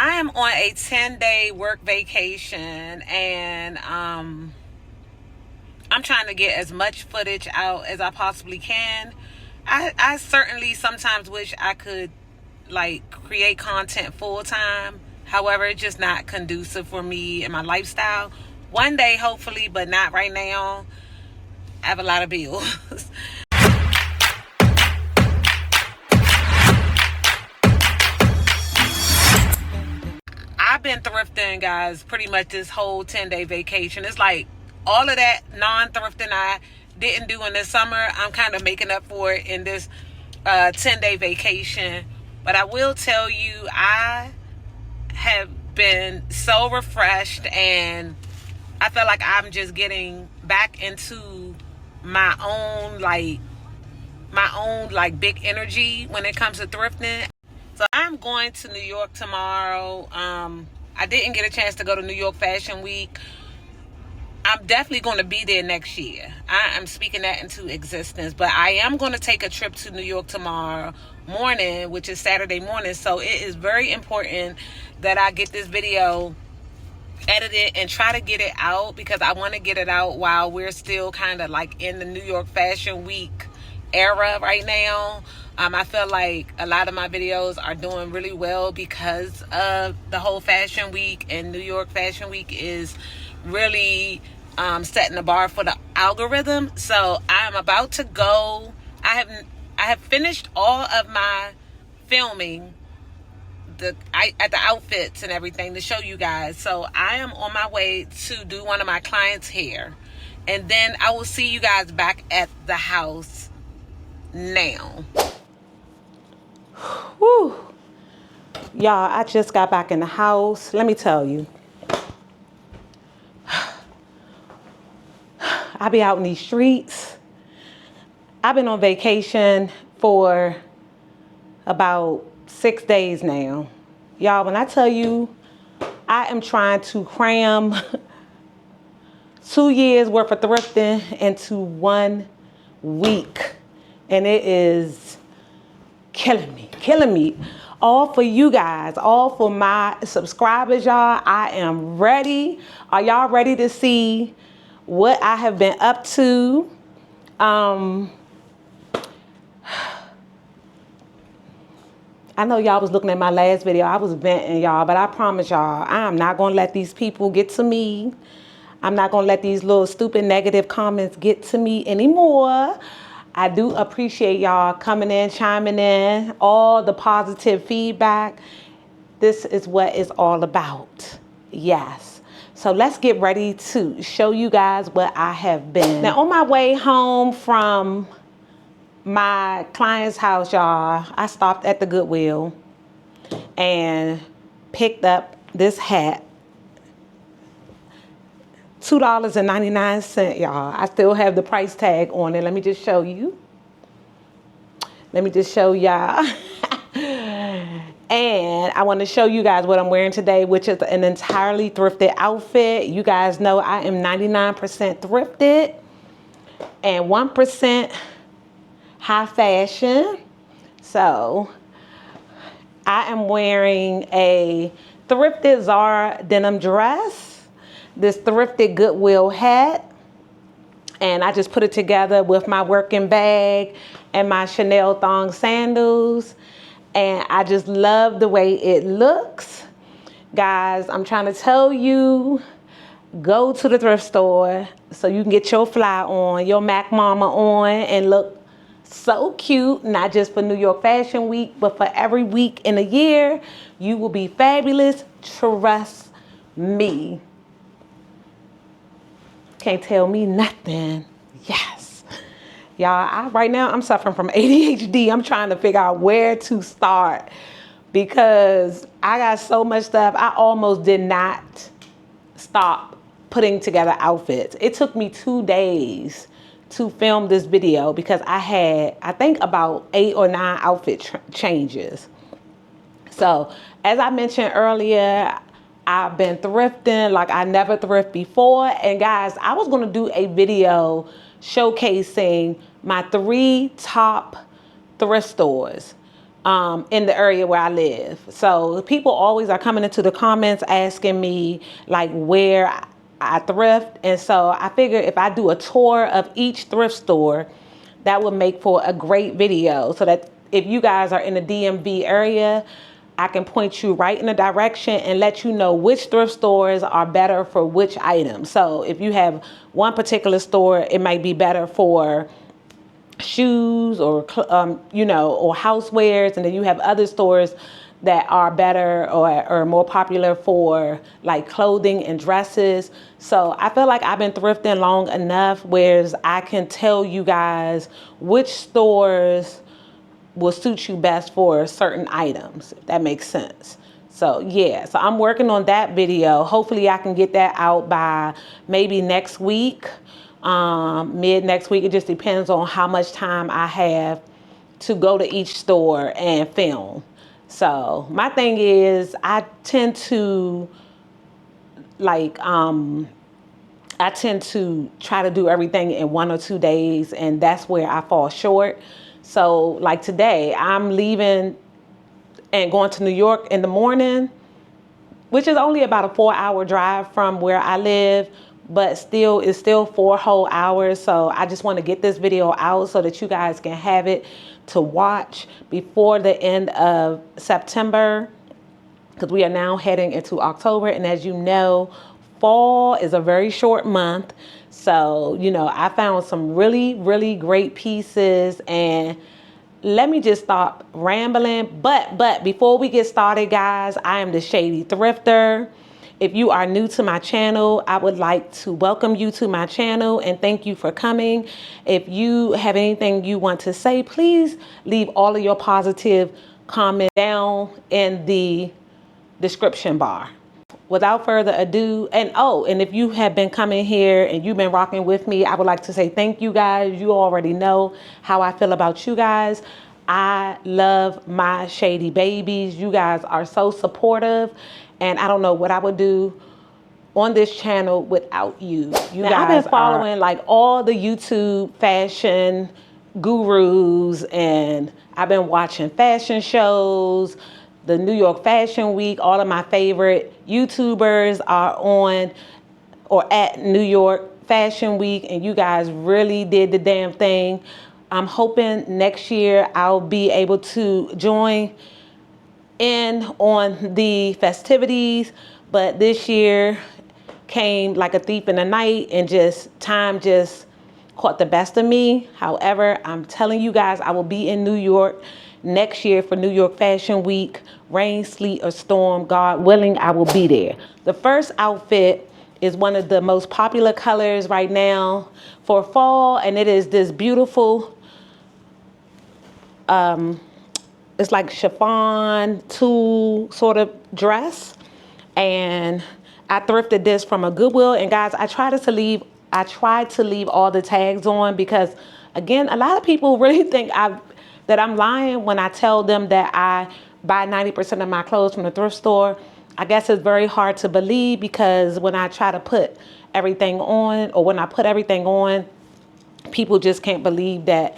I am on a 10-day work vacation, and I'm trying to get as much footage out as I possibly can. I certainly sometimes wish I could like create content full time. However, it's just not conducive for me and my lifestyle. One day, hopefully, but not right now. I have a lot of bills. I've been thrifting, guys, pretty much this whole 10-day vacation. It's like all of that non-thrifting I didn't do in the summer, I'm kind of making up for it in this 10-day vacation. But I will tell you, I have been so refreshed, and I feel like I'm just getting back into my own big energy when it comes to thrifting. So I'm going to New York tomorrow. I didn't get a chance to go to New York Fashion Week. I'm definitely going to be there next year. I am speaking that into existence. But I am going to take a trip to New York tomorrow morning, which is Saturday morning. So it is very important that I get this video edited and try to get it out, because I want to get it out while we're still kind of like in the New York Fashion Week era right now. I feel like a lot of my videos are doing really well because of the whole Fashion Week, and New York Fashion Week is really setting the bar for the algorithm. So I'm about to go. I have finished all of my filming at the outfits and everything to show you guys. So I am on my way to do one of my clients' hair, and then I will see you guys back at the house now. Whew. Y'all, I just got back in the house. Let me tell you, I be out in these streets. I've been on vacation for about 6 days now. Y'all, when I tell you, I am trying to cram 2 years worth of thrifting into 1 week. And it is killing me. All for you guys, all for my subscribers, y'all. I am ready. Are y'all ready to see what I have been up to? I know y'all was looking at my last video. I was venting, y'all, but I promise y'all, I am not gonna let these people get to me. I'm not gonna let these little stupid negative comments get to me anymore. I do appreciate y'all coming in, chiming in, all the positive feedback. This is what it's all about. Yes. So let's get ready to show you guys what I have been. Now, on my way home from my client's house, y'all, I stopped at the Goodwill and picked up this hat. $2.99, y'all. I still have the price tag on it. Let me just show you. Let me just show y'all. And I want to show you guys what I'm wearing today, which is an entirely thrifted outfit. You guys know I am 99% thrifted and 1% high fashion. So I am wearing a thrifted Zara denim dress, this thrifted Goodwill hat, and I just put it together with my working bag and my Chanel thong sandals, and I just love the way it looks. Guys, I'm trying to tell you, go to the thrift store so you can get your fly on, your Mac Mama on, and look so cute, not just for New York Fashion Week, but for every week in a year. You will be fabulous. Trust me. Can't tell me nothing. Yes. Y'all, right now I'm suffering from ADHD. I'm trying to figure out where to start because I got so much stuff. I almost did not stop putting together outfits. It took me 2 days to film this video because I had, I think, about 8 or 9 outfit changes. So as I mentioned earlier, I've been thrifting like I never thrift before. And guys, I was gonna do a video showcasing my 3 top thrift stores. in the area where I live. So people always are coming into the comments asking me like where I thrift. And so I figure if I do a tour of each thrift store, that would make for a great video, so that if you guys are in the DMV area, I can point you right in the direction and let you know which thrift stores are better for which item. So if you have one particular store, it might be better for shoes or you know, or housewares, and then you have other stores that are better or more popular for like clothing and dresses. So I feel like I've been thrifting long enough where I can tell you guys which stores will suit you best for certain items, if that makes sense. So yeah, so I'm working on that video. Hopefully I can get that out by maybe next week, mid next week. It just depends on how much time I have to go to each store and film. So my thing is, I tend to like, I tend to try to do everything in 1 or 2 days, and that's where I fall short. So like today, I'm leaving and going to New York in the morning, which is only about a 4-hour drive from where I live, but still, it's still 4 whole hours. So I just want to get this video out so that you guys can have it to watch before the end of September, because we are now heading into October. And as you know, fall is a very short month. So, you know, I found some really, really great pieces, and let me just stop rambling. But before we get started, guys, I am the Shady Thrifter. If you are new to my channel, I would like to welcome you to my channel and thank you for coming. If you have anything you want to say, please leave all of your positive comments down in the description bar. Without further ado, and if you have been coming here and you've been rocking with me, I would like to say thank you guys. You already know how I feel about you guys. I love my Shady babies. You guys are so supportive, and I don't know what I would do on this channel without you. I've been following like all the YouTube fashion gurus, and I've been watching fashion shows, the New York Fashion Week. All of my favorite YouTubers are on or at New York Fashion Week, and you guys really did the damn thing. I'm hoping next year I'll be able to join in on the festivities, but this year came like a thief in the night, and time just caught the best of me. However, I'm telling you guys, I will be in New York next year for New York Fashion Week. Rain, sleet, or storm, God willing, I will be there. The first outfit is one of the most popular colors right now for fall, and it is this beautiful, it's like chiffon tulle sort of dress. And I thrifted this from a Goodwill. And guys, I tried to leave all the tags on, because again, a lot of people really think that I'm lying when I tell them that I buy 90% of my clothes from the thrift store. I guess it's very hard to believe, because when I try to put everything on, or when I put everything on, people just can't believe that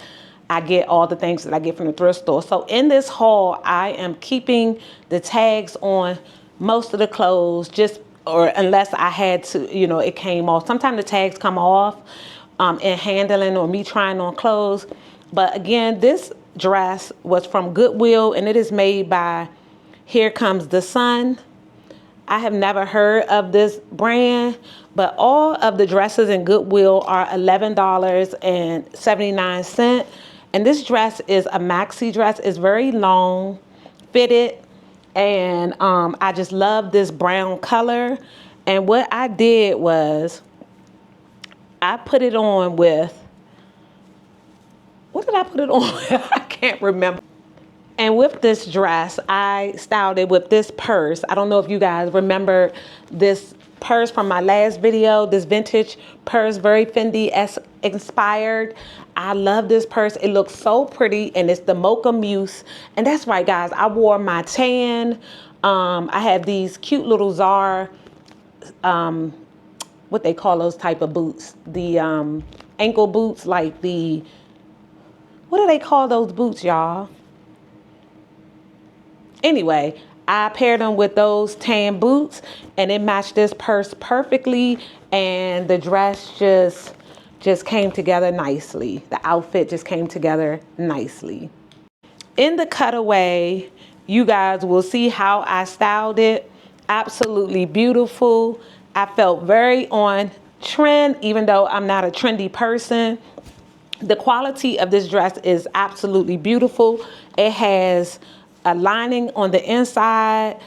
I get all the things that I get from the thrift store. So in this haul, I am keeping the tags on most of the clothes, or unless I had to, you know, it came off. Sometimes the tags come off in handling or me trying on clothes. But again, this dress was from Goodwill, and it is made by Here Comes the Sun. I have never heard of this brand, but all of the dresses in Goodwill are $11.79. And this dress is a maxi dress. It's very long, fitted, and I just love this brown color. And what I did was I put it on with, what did I put it on with? I can't remember. And with this dress, I styled it with this purse. I don't know if you guys remember this purse from my last video, this vintage purse, very Fendi inspired. I love this purse. It looks so pretty, and it's the Mocha Muse. And that's right, guys, I wore my tan. I have these cute little Zara, what they call those type of boots, the ankle boots, like the, what do they call those boots, y'all? Anyway, I paired them with those tan boots and it matched this purse perfectly, and the dress just came together nicely. The outfit just came together nicely. In the cutaway, you guys will see how I styled it. Absolutely beautiful. I felt very on trend, even though I'm not a trendy person. The quality of this dress is absolutely beautiful. It has a lining on the inside.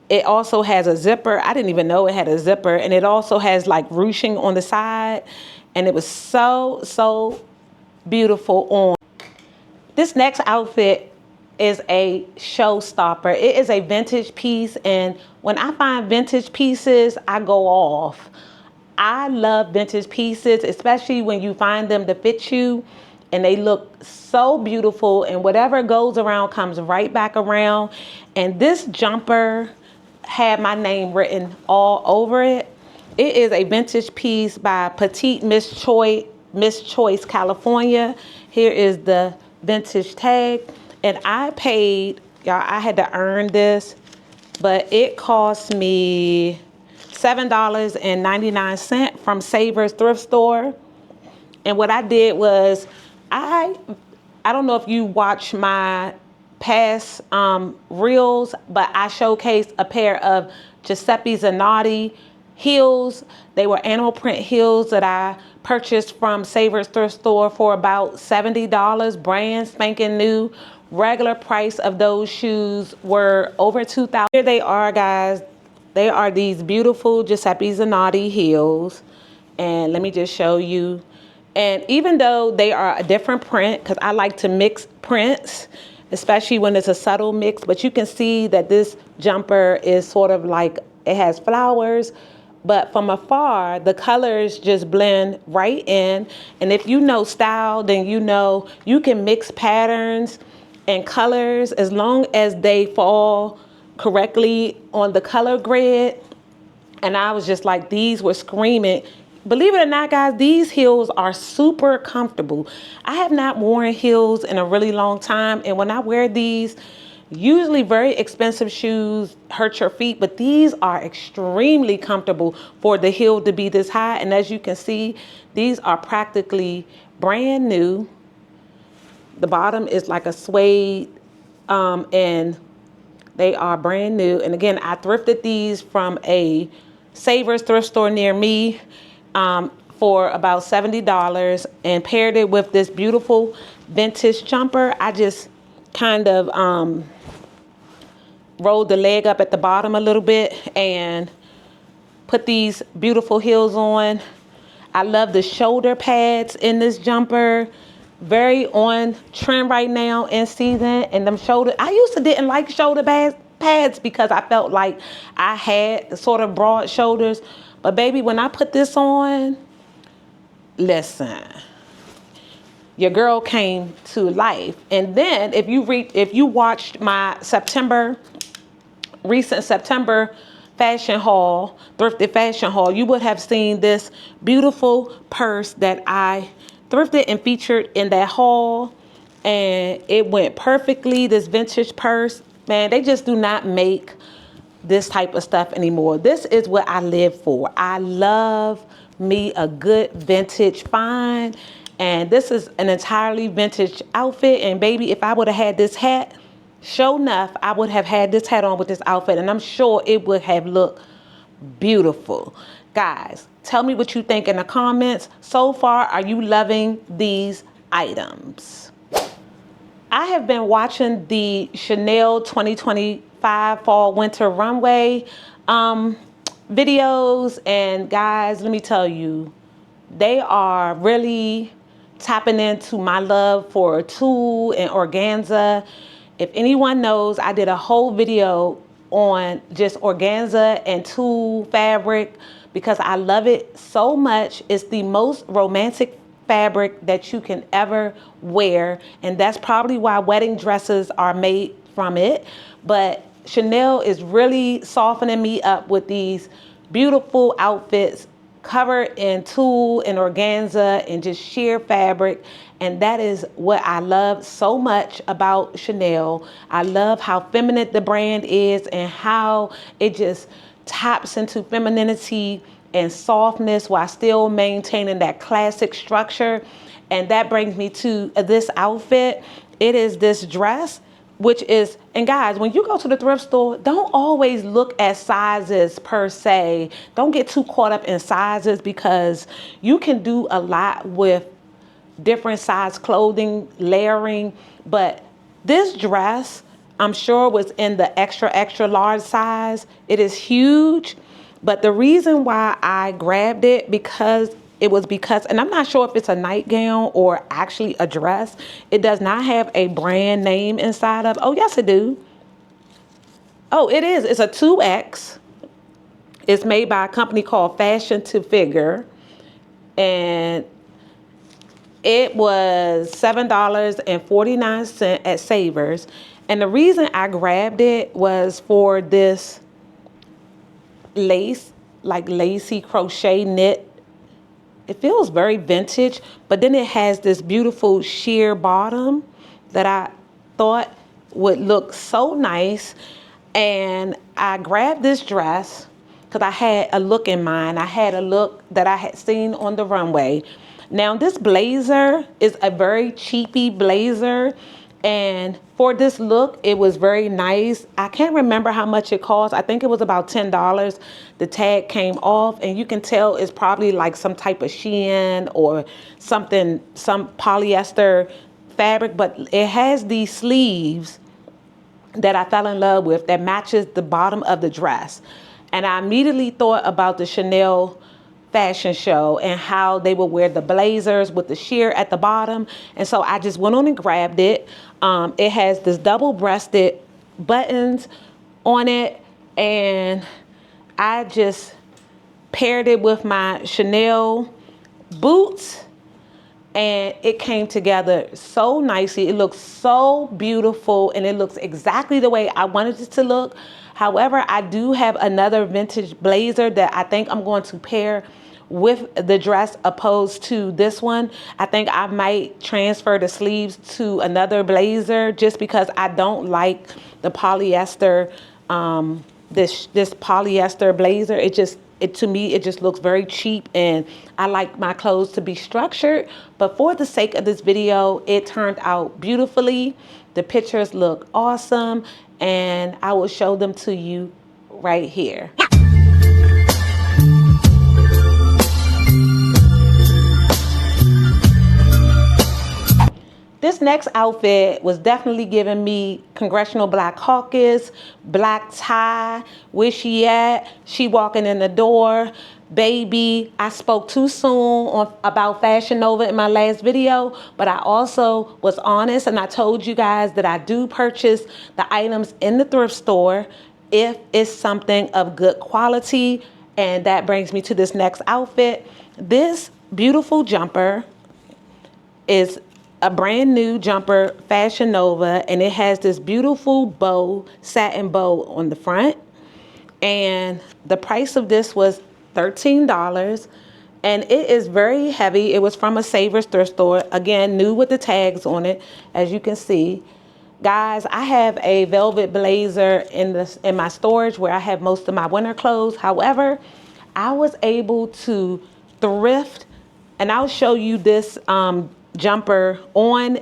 It also has a zipper. I didn't even know it had a zipper. And it also has like ruching on the side. And it was so beautiful on. This next outfit is a showstopper. It is a vintage piece, and when I find vintage pieces, I go off. I love vintage pieces, especially when you find them to fit you and they look so beautiful, and whatever goes around comes right back around. And this jumper had my name written all over it. It is a vintage piece by Petite Miss Choice, California. Here is the vintage tag. And I paid, y'all, I had to earn this, but it cost me $7.99 from Savers thrift store. And what I did was, I don't know if you watch my past reels, but I showcased a pair of Giuseppe Zanotti heels. They were animal print heels that I purchased from Savers thrift store for about $70, brand spanking new. Regular price of those shoes were over $2,000. Here they are, guys. They are these beautiful Giuseppe Zanotti heels. And let me just show you. And even though they are a different print, because I like to mix prints, especially when it's a subtle mix, but you can see that this jumper is sort of like, it has flowers, but from afar, the colors just blend right in. And if you know style, then you know you can mix patterns and colors as long as they fall correctly on the color grid. And I was just like, these were screaming. Believe it or not, guys, these heels are super comfortable. I have not worn heels in a really long time. And when I wear these, usually very expensive shoes hurt your feet, but these are extremely comfortable for the heel to be this high. And as you can see, these are practically brand new. The bottom is like a suede, and they are brand new. And again, I thrifted these from a Savers thrift store near me for about $70 and paired it with this beautiful vintage jumper. I just kind of rolled the leg up at the bottom a little bit and put these beautiful heels on. I love the shoulder pads in this jumper. Very on trend right now in season. And them shoulder, I used to didn't like shoulder pads because I felt like I had sort of broad shoulders. But baby, when I put this on, listen, your girl came to life. And then if you watched my recent September fashion haul, thrifted fashion haul, you would have seen this beautiful purse that I thrifted and featured in that haul, and it went perfectly. This vintage purse, man, they just do not make this type of stuff anymore. This is what I live for. I love me a good vintage find, and this is an entirely vintage outfit. And baby, if I would have had this hat, sure enough, I would have had this hat on with this outfit, and I'm sure it would have looked beautiful. Guys, tell me what you think in the comments. So far, are you loving these items? I have been watching the Chanel 2025 Fall Winter Runway videos, and guys, let me tell you, they are really tapping into my love for tulle and organza. If anyone knows, I did a whole video on just organza and tulle fabric because I love it so much. It's the most romantic fabric that you can ever wear, and that's probably why wedding dresses are made from it. But Chanel is really softening me up with these beautiful outfits covered in tulle and organza and just sheer fabric. And that is what I love so much about Chanel. I love how feminine the brand is and how it just taps into femininity and softness while still maintaining that classic structure. And that brings me to this outfit. It is this dress, which is, and guys, when you go to the thrift store, don't always look at sizes per se. Don't get too caught up in sizes, because you can do a lot with different size clothing, layering. But this dress, I'm sure, was in the extra, extra large size. It is huge. But the reason why I grabbed it, because, and I'm not sure if it's a nightgown or actually a dress. It does not have a brand name inside of. Oh, yes, it do. Oh, it is. It's a 2X. It's made by a company called Fashion to Figure. And it was $7.49 at Savers. And the reason I grabbed it was for this lace, like lacy crochet knit. It feels very vintage, but then it has this beautiful sheer bottom that I thought would look so nice. And I grabbed this dress because I had a look in mind. I had a look that I had seen on the runway. Now, this blazer is a very cheapy blazer. And for this look, it was very nice. I can't remember how much it cost. I think it was about $10. The tag came off, and you can tell it's probably like some type of Shein or something, some polyester fabric. But it has these sleeves that I fell in love with that matches the bottom of the dress. And I immediately thought about the Chanel fashion show and how they would wear the blazers with the sheer at the bottom. And so I just went on and grabbed it. It has this double-breasted buttons on it, and I just paired it with my Chanel boots, and it came together so nicely. It looks so beautiful, and it looks exactly the way I wanted it to look. However, I do have another vintage blazer that I think I'm going to pair with the dress opposed to this one. I think I might transfer the sleeves to another blazer just because I don't like the polyester, this polyester blazer. To me, it just looks very cheap, and I like my clothes to be structured. But for the sake of this video, it turned out beautifully. The pictures look awesome, and I will show them to you right here. This next outfit was definitely giving me Congressional Black Caucus, black tie, where she at? She walking in the door. Baby, I spoke too soon about Fashion Nova in my last video, but I also was honest, and I told you guys that I do purchase the items in the thrift store if it's something of good quality. And that brings me to this next outfit. This beautiful jumper is a brand new jumper, Fashion Nova, and it has this beautiful bow, satin bow on the front. And the price of this was $13, and it is very heavy. It was from a Savers thrift store, again, new with the tags on it, as you can see. Guys, I have a velvet blazer in my storage where I have most of my winter clothes. However, I was able to thrift, and I'll show you this jumper on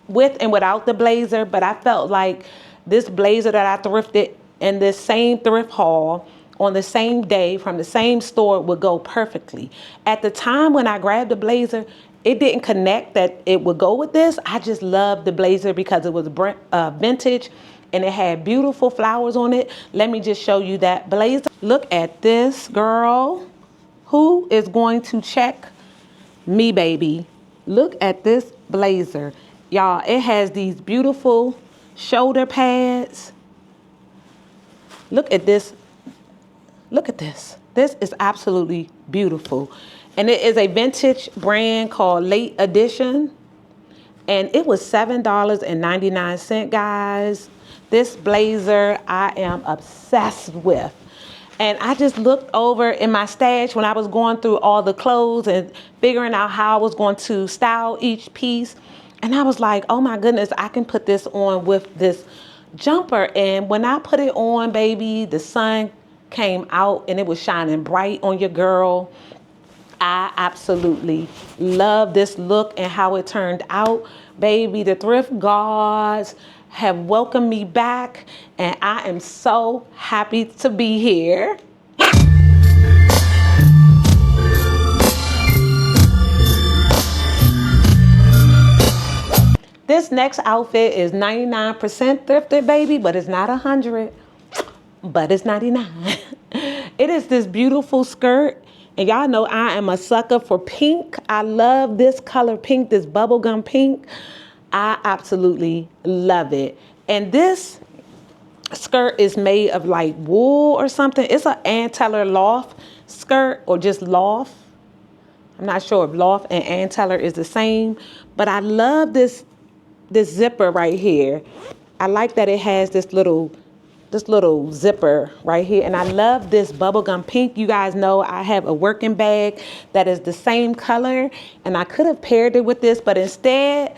with and without the blazer, but I felt like this blazer that I thrifted in this same thrift haul on the same day from the same store would go perfectly. At the time when I grabbed the blazer, it didn't connect that it would go with this. I just loved the blazer because it was vintage and it had beautiful flowers on it. Let me just show you that blazer. Look at this, girl. Who is going to check me, baby? Look at this blazer. Y'all, it has these beautiful shoulder pads. Look at this. Look at this. This is absolutely beautiful. And it is a vintage brand called Late Edition. And it was $7.99, guys. This blazer I am obsessed with. And I just looked over in my stash when I was going through all the clothes and figuring out how I was going to style each piece. And I was like, oh my goodness, I can put this on with this jumper. And when I put it on, baby, the sun came out and it was shining bright on your girl. I absolutely love this look and how it turned out. Baby, the thrift gods have welcomed me back, and I am so happy to be here. This next outfit is 99% thrifted, baby, but it's not 100, but it's 99. It is this beautiful skirt. And y'all know I am a sucker for pink. I love this color pink, this bubblegum pink. I absolutely love it. And this skirt is made of like wool or something. It's an Anteller loft skirt, or just loft. I'm not sure if loft and Anteller is the same, but I love this zipper right here. I like that it has this little zipper right here. And I love this bubblegum pink. You guys know I have a working bag that is the same color, and I could have paired it with this, but instead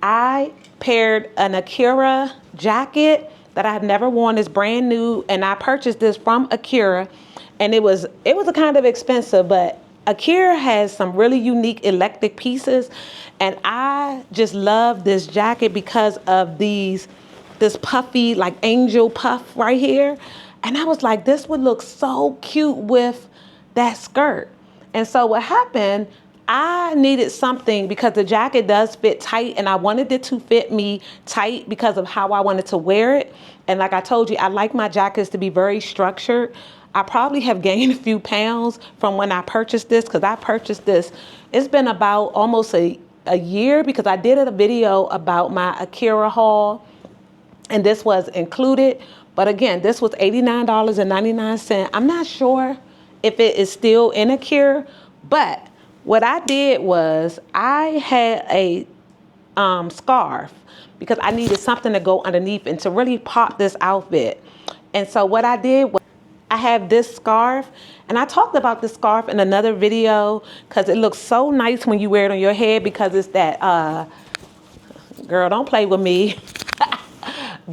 I paired an Akira jacket that I have never worn. It's brand new, and I purchased this from Akira, and it was a kind of expensive, but Akira has some really unique eclectic pieces, and I just love this jacket because of this puffy, like angel puff right here. And I was like, this would look so cute with that skirt. And so what happened, I needed something because the jacket does fit tight, and I wanted it to fit me tight because of how I wanted to wear it. And like I told you, I like my jackets to be very structured. I probably have gained a few pounds from when I purchased this, because I purchased this. It's been about almost a year, because I did a video about my Akira haul, and this was included. But again, this was $89.99. I'm not sure if it is still in Akira, but what I did was I had a scarf, because I needed something to go underneath and to really pop this outfit. And so what I did was I have this scarf, and I talked about this scarf in another video because it looks so nice when you wear it on your head, because it's that, girl, don't play with me.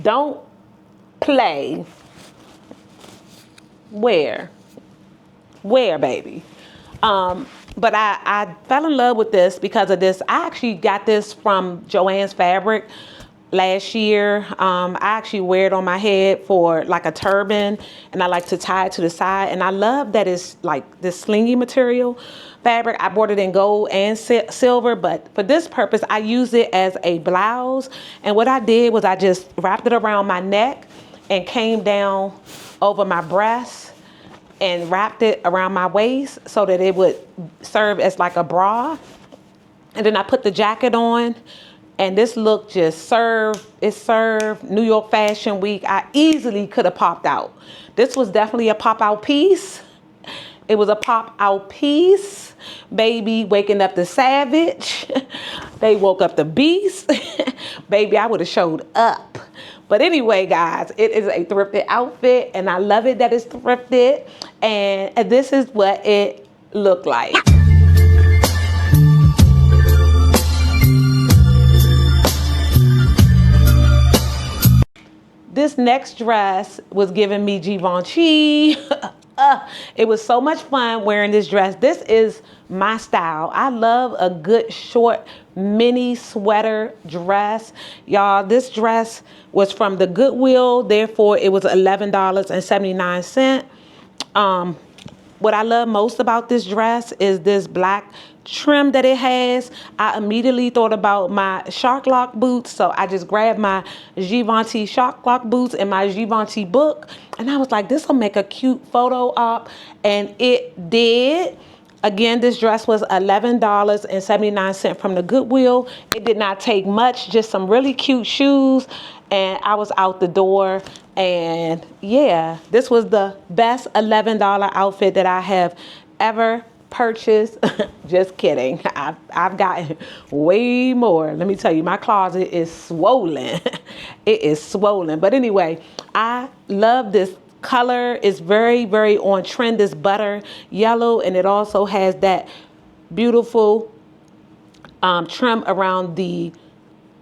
Don't play. Where, baby? But I fell in love with this because of this. I actually got this from Joann's Fabric last year. I actually wear it on my head for like a turban, and I like to tie it to the side. And I love that it's like this slingy material fabric. I bought it in gold and silver, but for this purpose, I use it as a blouse. And what I did was I just wrapped it around my neck and came down over my breast and wrapped it around my waist so that it would serve as like a bra. And then I put the jacket on, and this look just served New York Fashion Week. I easily could have popped out. This was definitely a pop out piece. It was a pop out piece. Baby, waking up the savage. They woke up the beast. Baby, I would have showed up. But anyway, guys, it is a thrifted outfit, and I love it that it's thrifted. And this is what it looked like. This next dress was giving me Givenchy. It was so much fun wearing this dress. This is my style. I love a good short mini sweater dress. Y'all, this dress was from the Goodwill, therefore it was $11.79. What I love most about this dress is this black trim that it has. I immediately thought about my shark lock boots, so I just grabbed my Givenchy shark lock boots and my Givenchy book, and I was like, this will make a cute photo op, and it did. Again, this dress was $11.79 from the Goodwill. It did not take much, just some really cute shoes, and I was out the door. And yeah, this was the best $11 outfit that I have ever purchased. Just kidding. I've gotten way more. Let me tell you, my closet is swollen. It is swollen. But anyway, I love this color is very, very on trend. This butter yellow, and it also has that beautiful trim around the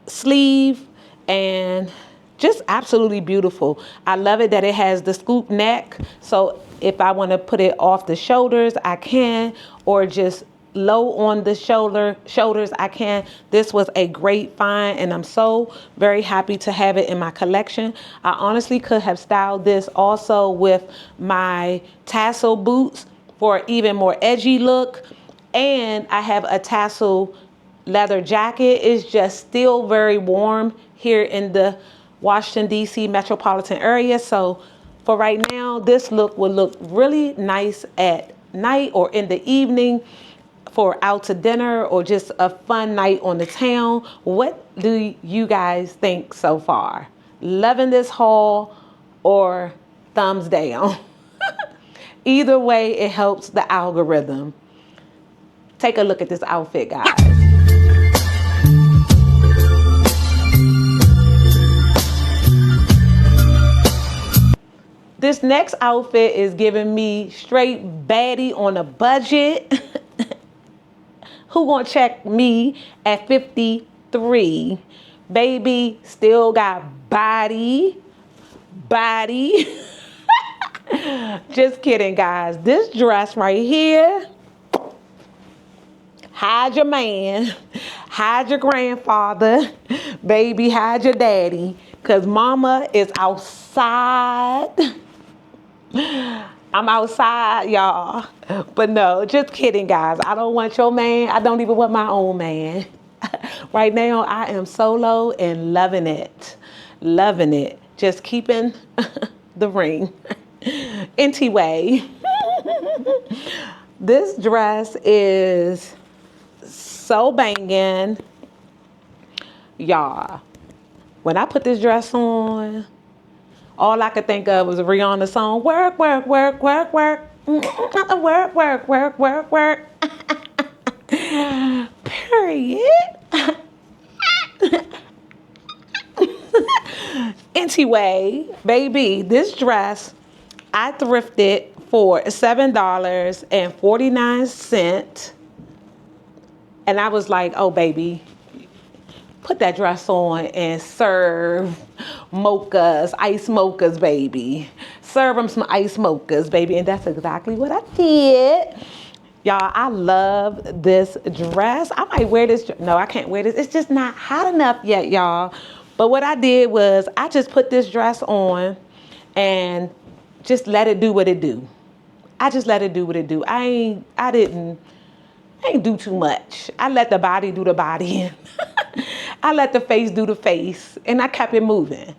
sleeve, and just absolutely beautiful. I love it that it has the scoop neck, so if I want to put it off the shoulders, I can, or just low on the shoulders, I can. This was a great find, and I'm so very happy to have it in my collection. I honestly could have styled this also with my tassel boots for an even more edgy look, and I have a tassel leather jacket. It's just still very warm here in the Washington, D.C. metropolitan area, so for right now, this look will look really nice at night or in the evening for out to dinner or just a fun night on the town. What do you guys think so far? Loving this haul or thumbs down? Either way, it helps the algorithm. Take a look at this outfit, guys. This next outfit is giving me straight Baddy on a budget. Who gonna check me at 53? Baby, still got body. Just kidding, guys. This dress right here, hide your man, hide your grandfather, baby, hide your daddy, because mama is outside. I'm outside, y'all. But no, just kidding, guys. I don't want your man. I don't even want my own man. Right now, I am solo and loving it. Loving it. Just keeping the ring. Anyway, this dress is so banging. Y'all, when I put this dress on, all I could think of was Rihanna's song, work, work, work, work, work. Work, work, work, work, work. Period. Anyway, baby, this dress I thrifted for $7.49. And I was like, oh, baby, put that dress on and serve mochas, ice mochas, baby. Serve them some ice mochas, baby. And that's exactly what I did. Y'all, I love this dress. I might wear this. No, I can't wear this. It's just not hot enough yet, y'all. But what I did was I just put this dress on and just let it do what it do. I just let it do what it do. I ain't do too much. I let the body do the body. I let the face do the face, and I kept it moving.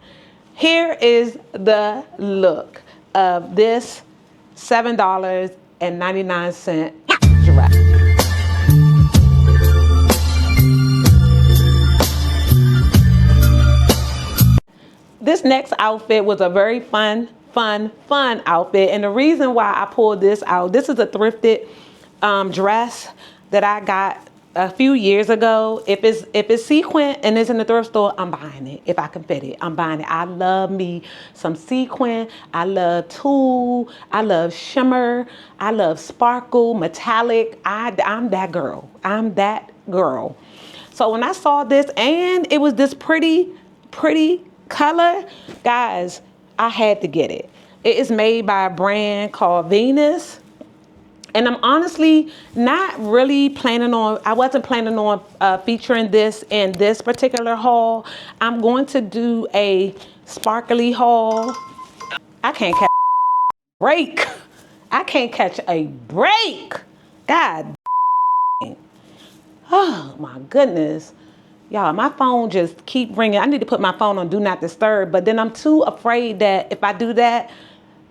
Here is the look of this $7.99 dress. This next outfit was a very fun outfit, and the reason why I pulled this out, this is a thrifted dress that I got a few years ago. If it's sequin and it's in the thrift store, I'm buying it. If I can fit it, I'm buying it. I love me some sequin. I love tulle. I love shimmer. I love sparkle, metallic. I'm that girl. I'm that girl. So when I saw this and it was this pretty color, guys, I had to get it. It is made by a brand called Venus. And I'm honestly not really I wasn't planning on featuring this in this particular haul. I'm going to do a sparkly haul. I can't catch a break. I can't catch a break. God. Oh my goodness. Y'all, my phone just keep ringing. I need to put my phone on Do Not Disturb, but then I'm too afraid that if I do that,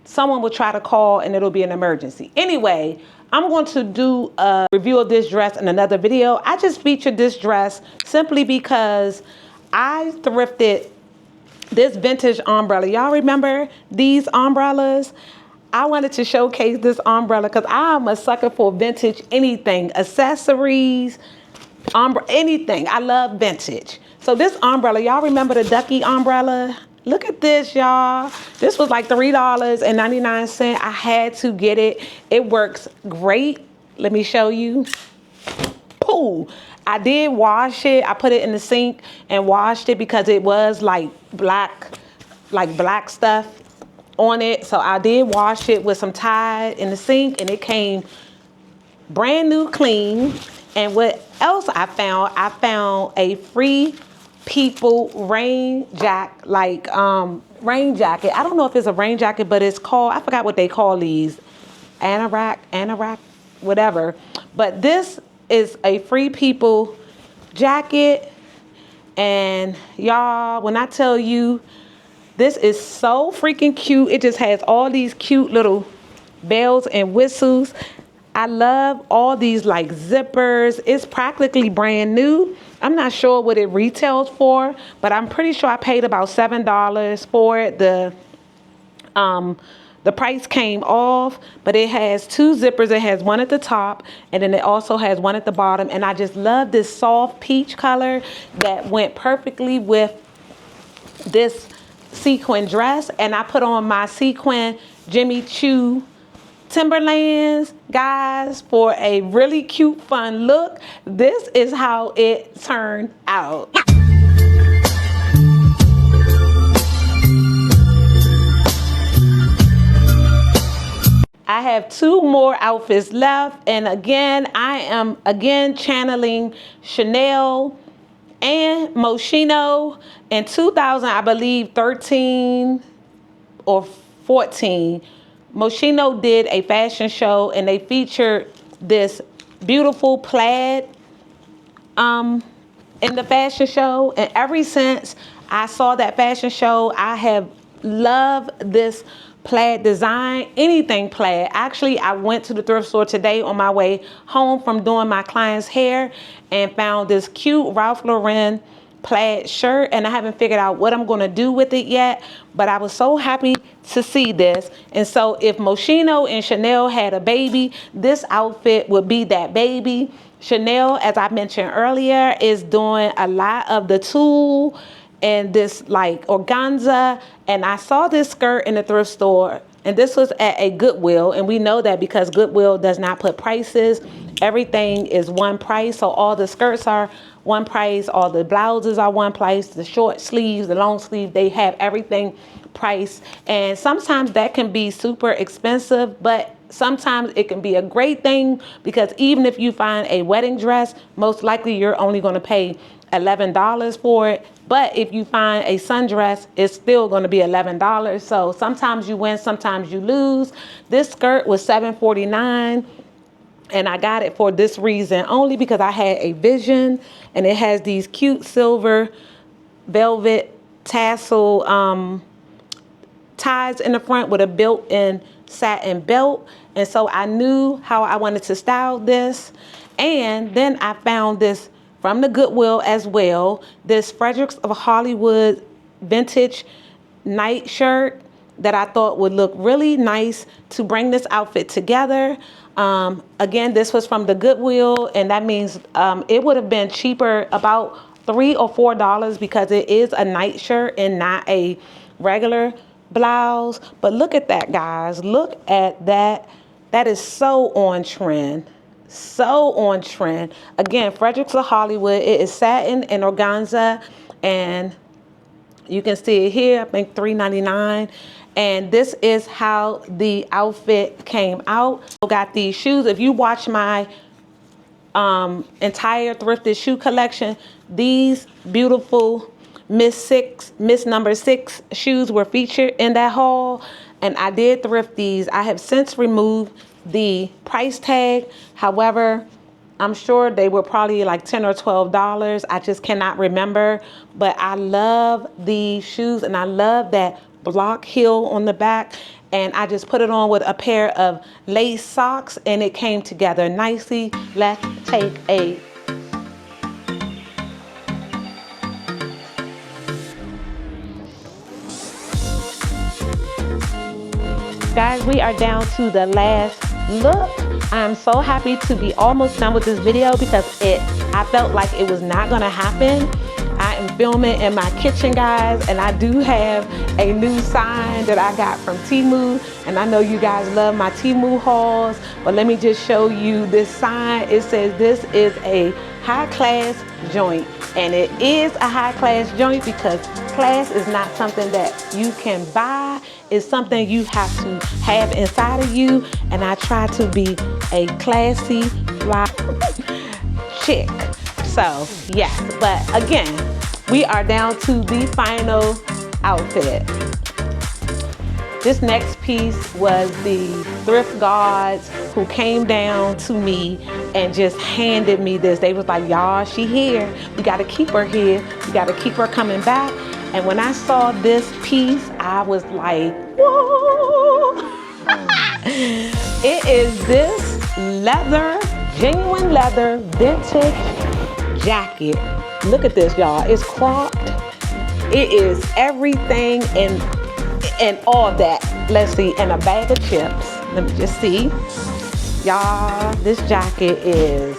someone will try to call and it'll be an emergency. Anyway, I'm going to do a review of this dress in another video. I just featured this dress simply because I thrifted this vintage umbrella. Y'all remember these umbrellas? I wanted to showcase this umbrella because I'm a sucker for vintage anything, accessories, anything. I love vintage. So this umbrella, y'all remember the ducky umbrella? Look at this, y'all. This was like $3.99. I had to get it. It works great. Let me show you. Pooh. I did wash it. I put it in the sink and washed it because it was like black stuff on it. So I did wash it with some Tide in the sink, and it came brand new clean. And what else I found? I found a Free People rain jacket, rain jacket. I don't know if it's a rain jacket, but it's called, I forgot what they call these. Anorak, whatever. But this is a Free People jacket. And y'all, when I tell you, this is so freaking cute. It just has all these cute little bells and whistles. I love all these like zippers. It's practically brand new. I'm not sure what it retails for, but I'm pretty sure I paid about $7 for it. The price came off, but it has two zippers. It has one at the top, and then it also has one at the bottom. And I just love this soft peach color that went perfectly with this sequin dress. And I put on my sequin Jimmy Choo Timberlands, guys, for a really cute, fun look. This is how it turned out. I have two more outfits left, and again, I am channeling Chanel and Moschino. In 2000, I believe 13 or 14, Moschino did a fashion show, and they featured this beautiful plaid in the fashion show. And ever since I saw that fashion show, I have loved this plaid design, anything plaid. Actually, I went to the thrift store today on my way home from doing my client's hair and found this cute Ralph Lauren plaid shirt, and I haven't figured out what I'm going to do with it yet, but I was so happy to see this. And so if Moschino and Chanel had a baby, this outfit would be that baby. Chanel, as I mentioned earlier, is doing a lot of the tulle and this like organza. And I saw this skirt in the thrift store, and this was at a Goodwill, and we know that because Goodwill does not put prices. Everything is one price. So all the skirts are one price, all the blouses are one price, the short sleeves, the long sleeve, they have everything priced. And sometimes that can be super expensive, but sometimes it can be a great thing, because even if you find a wedding dress, most likely you're only going to pay $11 for it. But if you find a sundress, it's still going to be $11. So sometimes you win, sometimes you lose. This skirt was $7.49. And I got it for this reason, only because I had a vision, and it has these cute silver velvet tassel ties in the front with a built-in satin belt. And so I knew how I wanted to style this. And then I found this from the Goodwill as well, this Fredericks of Hollywood vintage night shirt that I thought would look really nice to bring this outfit together. Again, this was from the Goodwill, and that means it would have been cheaper, about $3 or $4, because it is a night shirt and not a regular blouse. But look at that, guys. Look at that. That is so on trend. So on trend. Again, Fredericks of Hollywood. It is satin and organza, and you can see it here. I think $3.99. And this is how the outfit came out. I got these shoes. If you watch my entire thrifted shoe collection, these beautiful Miss number 6 shoes were featured in that haul. And I did thrift these. I have since removed the price tag. However, I'm sure they were probably like $10 or $12. I just cannot remember. But I love these shoes, and I love that block heel on the back. And I just put it on with a pair of lace socks, and it came together nicely. Let's take a guys, we are down to the last look. I'm so happy to be almost done with this video, because I felt like it was not gonna happen. I am filming in my kitchen, guys, and I do have a new sign that I got from Temu, and I know you guys love my Temu hauls, but let me just show you this sign. It says this is a high-class joint, and it is a high-class joint because class is not something that you can buy. It's something you have to have inside of you, and I try to be a classy, fly chick. So yes, but again, we are down to the final outfit. This next piece was the thrift guards who came down to me and just handed me this. They was like, y'all, she here. We gotta keep her here. We gotta keep her coming back. And when I saw this piece, I was like, whoa. It is this leather, genuine leather, vintage jacket. Look at this, y'all. It's cropped. It is everything and all that. Let's see, and a bag of chips. Let me just see. Y'all, this jacket is,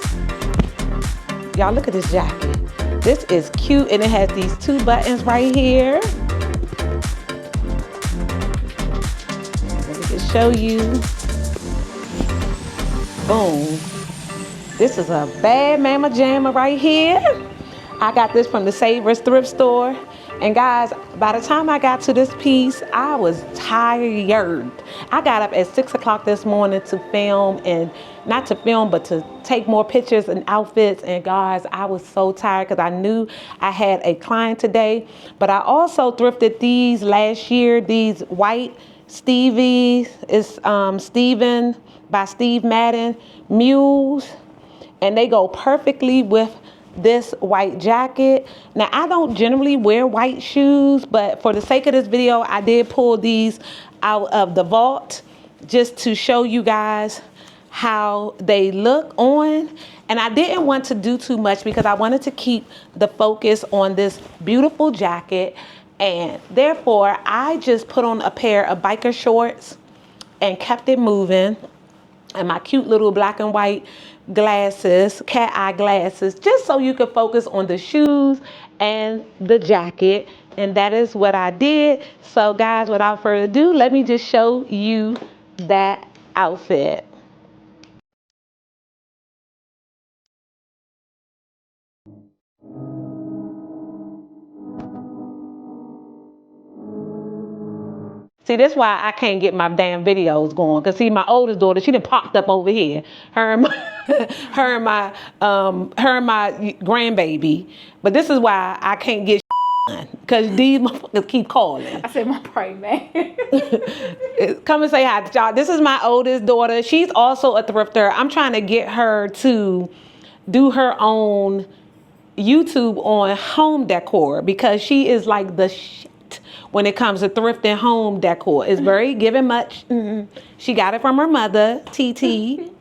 y'all look at this jacket. This is cute, and it has these 2 buttons right here. Let me just show you. Boom. This is a bad mama jamma right here. I got this from the Savers thrift store. And guys, by the time I got to this piece, I was tired. I got up at 6 o'clock this morning to film, and not to film, but to take more pictures and outfits. And guys, I was so tired because I knew I had a client today. But I also thrifted these last year, these white Stevie, it's Steven by Steve Madden mules. And they go perfectly with this white jacket. Now, I don't generally wear white shoes, but for the sake of this video, I did pull these out of the vault just to show you guys how they look on. And I didn't want to do too much because I wanted to keep the focus on this beautiful jacket. And therefore, I just put on a pair of biker shorts and kept it moving. And my cute little black and white glasses, cat eye glasses, just so you could focus on the shoes and the jacket. And that is what I did. So guys, without further ado, let me just show you that outfit. See, that's why I can't get my damn videos going. Cause see, my oldest daughter, she done popped up over here. Her and my grandbaby. But this is why I can't get done. Cause these motherfuckers keep calling. I said my praying man. Come and say hi to y'all. This is my oldest daughter. She's also a thrifter. I'm trying to get her to do her own YouTube on home decor because she is like the shit when it comes to thrifting home decor. It's very giving much. She got it from her mother, TT.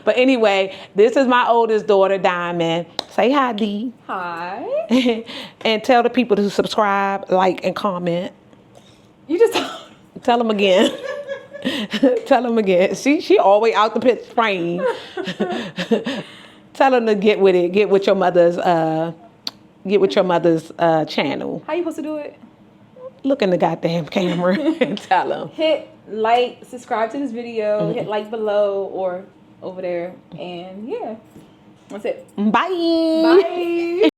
But anyway, this is my oldest daughter, Diamond. Say hi, Dee. Hi. And tell the people to subscribe, like, and comment. You just tell them again. Tell them again. She always out the pitch frame. Tell them to get with it. Get with your mother's channel. How you supposed to do it? Look in the goddamn camera and tell them. Hit like, subscribe to this video, hit like below or over there, and yeah, that's it. Bye. Bye.